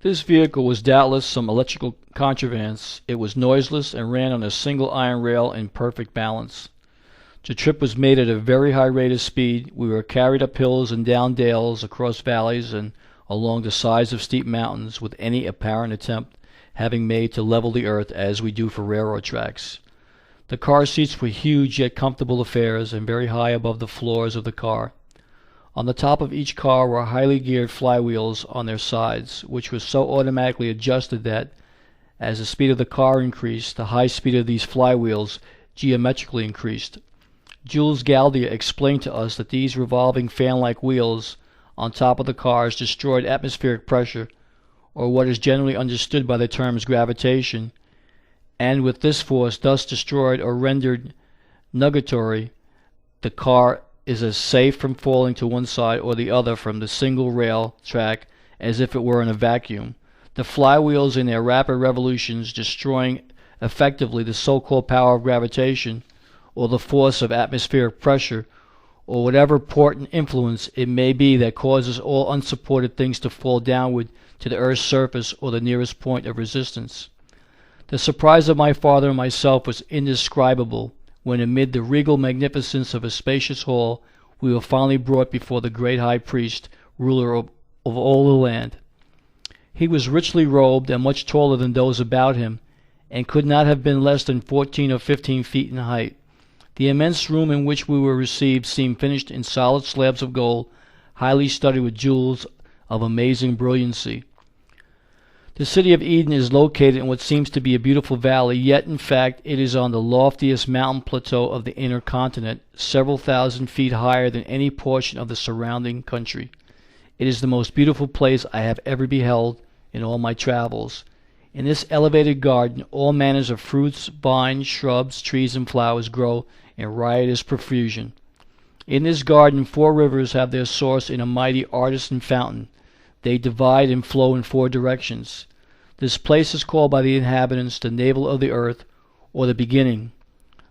This vehicle was doubtless some electrical contrivance. It was noiseless and ran on a single iron rail in perfect balance. The trip was made at a very high rate of speed. We were carried up hills and down dales, across valleys, and along the sides of steep mountains, with any apparent attempt having made to level the earth as we do for railroad tracks. The car seats were huge yet comfortable affairs, and very high above the floors of the car. On the top of each car were highly geared flywheels on their sides, which were so automatically adjusted that, as the speed of the car increased, the high speed of these flywheels geometrically increased. Jules Galdia explained to us that these revolving fan-like wheels on top of the cars destroyed atmospheric pressure, or what is generally understood by the terms gravitation, and with this force thus destroyed or rendered nugatory, the car is as safe from falling to one side or the other from the single rail track as if it were in a vacuum, the flywheels in their rapid revolutions destroying effectively the so-called power of gravitation, or the force of atmospheric pressure, or whatever potent influence it may be that causes all unsupported things to fall downward to the earth's surface or the nearest point of resistance. The surprise of my father and myself was indescribable when, amid the regal magnificence of a spacious hall, we were finally brought before the great high priest, ruler of all the land. He was richly robed and much taller than those about him, and could not have been less than 14 or 15 feet in height. The immense room in which we were received seemed finished in solid slabs of gold, highly studded with jewels of amazing brilliancy. The city of Eden is located in what seems to be a beautiful valley, yet in fact it is on the loftiest mountain plateau of the inner continent, several thousand feet higher than any portion of the surrounding country. It is the most beautiful place I have ever beheld in all my travels. In this elevated garden all manners of fruits, vines, shrubs, trees, and flowers grow in riotous profusion. In this garden 4 rivers have their source in a mighty artesian fountain. They divide and flow in 4 directions. This place is called by the inhabitants the navel of the earth, or the beginning,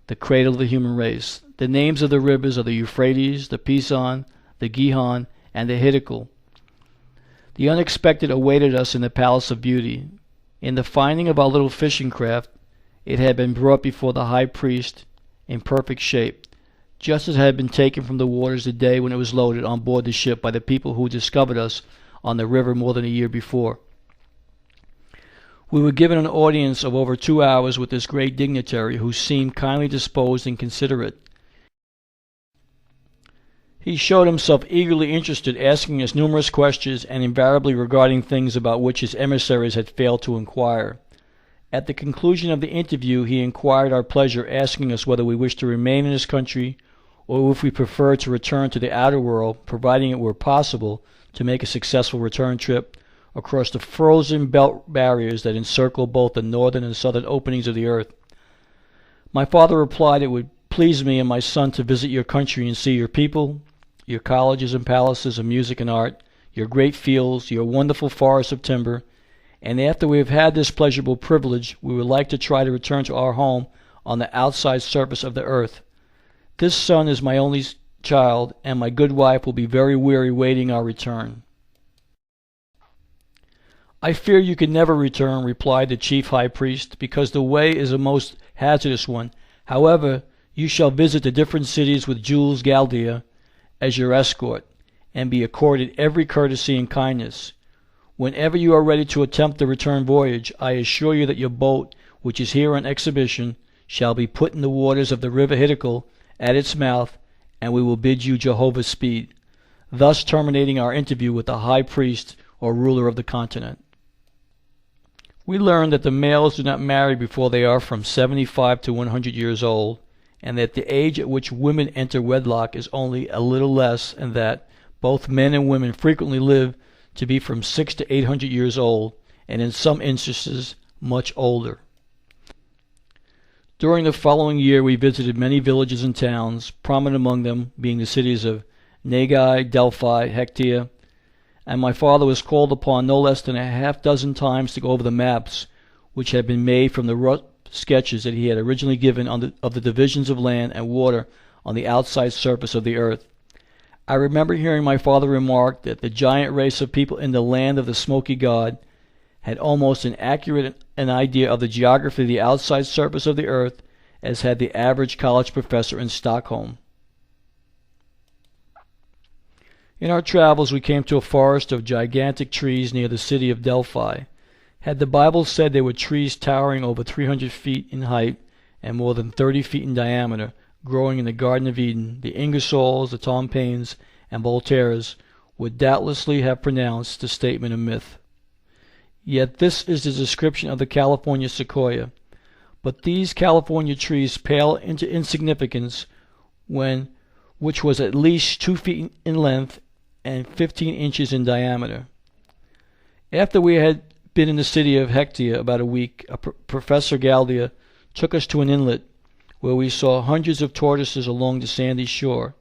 the cradle of the human race. The names of the rivers are the Euphrates, the Pison, the Gihon, and the Hiddekel. The unexpected awaited us in the Palace of Beauty. In the finding of our little fishing craft, it had been brought before the high priest in perfect shape, just as it had been taken from the waters the day when it was loaded on board the ship by the people who discovered us on the river more than a year before. We were given an audience of over 2 hours with this great dignitary, who seemed kindly disposed and considerate. He showed himself eagerly interested, asking us numerous questions, and invariably regarding things about which his emissaries had failed to inquire. At the conclusion of the interview he inquired our pleasure, asking us whether we wished to remain in this country, or if we preferred to return to the outer world, providing it were possible to make a successful return trip across the frozen belt barriers that encircle both the northern and southern openings of the earth. My father replied it would please me and my son to visit your country and see your people, your colleges and palaces of music and art, your great fields, your wonderful forests of timber, and after we have had this pleasurable privilege, we would like to try to return to our home on the outside surface of the earth. This son is my only child, and my good wife will be very weary waiting our return. I fear you can never return, replied the chief high priest, because the way is a most hazardous one. However, you shall visit the different cities with Jules Galdia as your escort, and be accorded every courtesy and kindness. Whenever you are ready to attempt the return voyage, I assure you that your boat, which is here on exhibition, shall be put in the waters of the river Hiddekel at its mouth, and we will bid you Jehovah's speed, thus terminating our interview with the high priest or ruler of the continent. We learned that the males do not marry before they are from 75 to 100 years old, and that the age at which women enter wedlock is only a little less, and that both men and women frequently live to be from 600 to 800 years old, and in some instances much older. During the following year we visited many villages and towns, prominent among them being the cities of Nagai, Delphi, Hectia, and my father was called upon no less than a half-dozen times to go over the maps which had been made from the rough sketches that he had originally given of the divisions of land and water on the outside surface of the earth. I remember hearing my father remark that the giant race of people in the land of the Smoky God had almost as accurate an idea of the geography of the outside surface of the earth as had the average college professor in Stockholm. In our travels we came to a forest of gigantic trees near the city of Delphi. Had the Bible said they were trees towering over 300 feet in height and more than 30 feet in diameter, growing in the Garden of Eden, the Ingersolls, the Tom Paines, and Voltaires would doubtlessly have pronounced the statement a myth. Yet this is the description of the California sequoia. But these California trees pale into insignificance which was at least 2 feet in length and 15 inches in diameter. After we had been in the city of Hectia about a week, Professor Galdia took us to an inlet where we saw hundreds of tortoises along the sandy shore.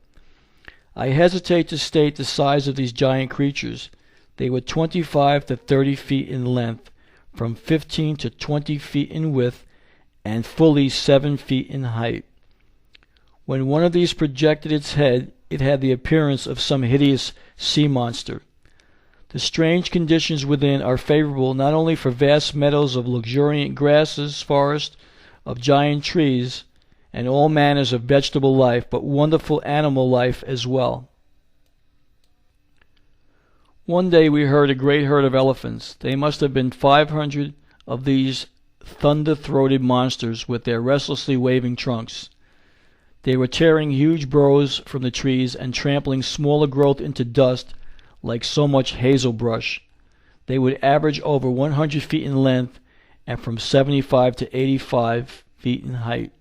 I hesitate to state the size of these giant creatures. They were 25 to 30 feet in length, from 15 to 20 feet in width, and fully 7 feet in height. When one of these projected its head, it had the appearance of some hideous sea monster. The strange conditions within are favorable not only for vast meadows of luxuriant grasses, forests of giant trees, and all manners of vegetable life, but wonderful animal life as well. One day we heard a great herd of elephants. They must have been 500 of these thunder-throated monsters with their restlessly waving trunks. They were tearing huge boughs from the trees and trampling smaller growth into dust like so much hazel brush. They would average over 100 feet in length and from 75 to 85 feet in height.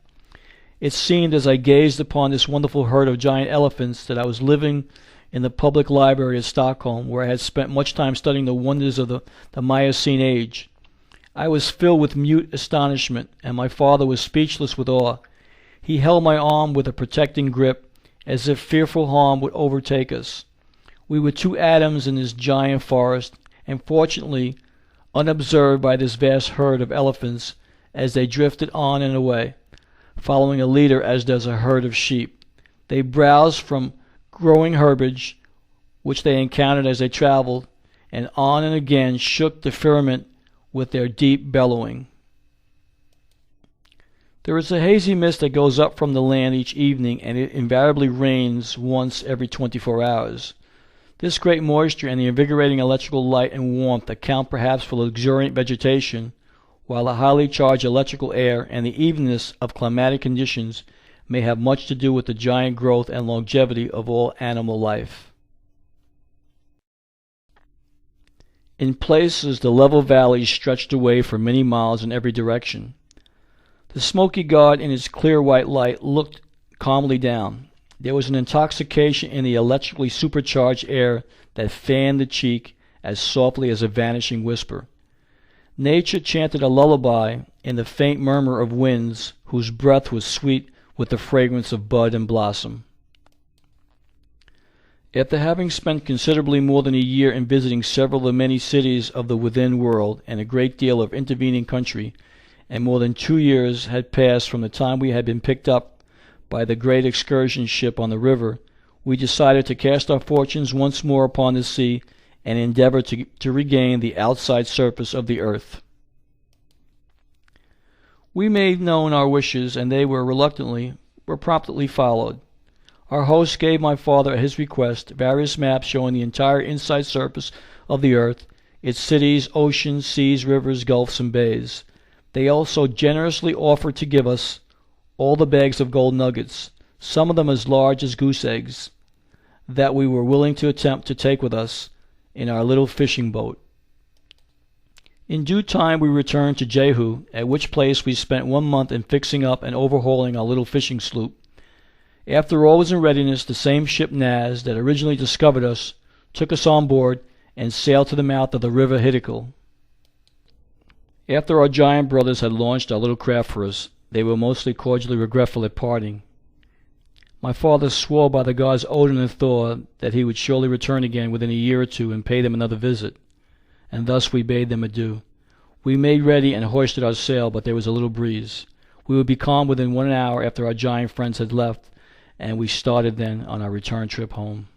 It seemed as I gazed upon this wonderful herd of giant elephants that I was living in the public library of Stockholm, where I had spent much time studying the wonders of the Miocene age. I was filled with mute astonishment, and my father was speechless with awe. He held my arm with a protecting grip, as if fearful harm would overtake us. We were two atoms in this giant forest, and fortunately unobserved by this vast herd of elephants as they drifted on and away, following a leader as does a herd of sheep. They browsed from growing herbage, which they encountered as they traveled, and on and again shook the firmament with their deep bellowing. There is a hazy mist that goes up from the land each evening, and it invariably rains once every 24 hours. This great moisture and the invigorating electrical light and warmth account perhaps for luxuriant vegetation, while the highly charged electrical air and the evenness of climatic conditions may have much to do with the giant growth and longevity of all animal life. In places, the level valleys stretched away for many miles in every direction. The Smoky God in its clear white light looked calmly down. There was an intoxication in the electrically supercharged air that fanned the cheek as softly as a vanishing whisper. Nature chanted a lullaby in the faint murmur of winds whose breath was sweet with the fragrance of bud and blossom. After having spent considerably more than a year in visiting several of the many cities of the within world and a great deal of intervening country, and more than 2 years had passed from the time we had been picked up by the great excursion ship on the river, we decided to cast our fortunes once more upon the sea and endeavor to regain the outside surface of the earth. We made known our wishes, and they were promptly followed. Our host gave my father, at his request, various maps showing the entire inside surface of the earth, its cities, oceans, seas, rivers, gulfs, and bays. They also generously offered to give us all the bags of gold nuggets, some of them as large as goose eggs, that we were willing to attempt to take with us in our little fishing boat. In due time we returned to Jehu, at which place we spent 1 month in fixing up and overhauling our little fishing sloop. After all was in readiness, the same ship Naz that originally discovered us took us on board and sailed to the mouth of the river Hiddekel. After our giant brothers had launched our little craft for us, they were mostly cordially regretful at parting. My father swore by the gods Odin and Thor that he would surely return again within a year or two and pay them another visit, and thus we bade them adieu. We made ready and hoisted our sail, but there was a little breeze. We would be calm within 1 hour after our giant friends had left, and we started then on our return trip home.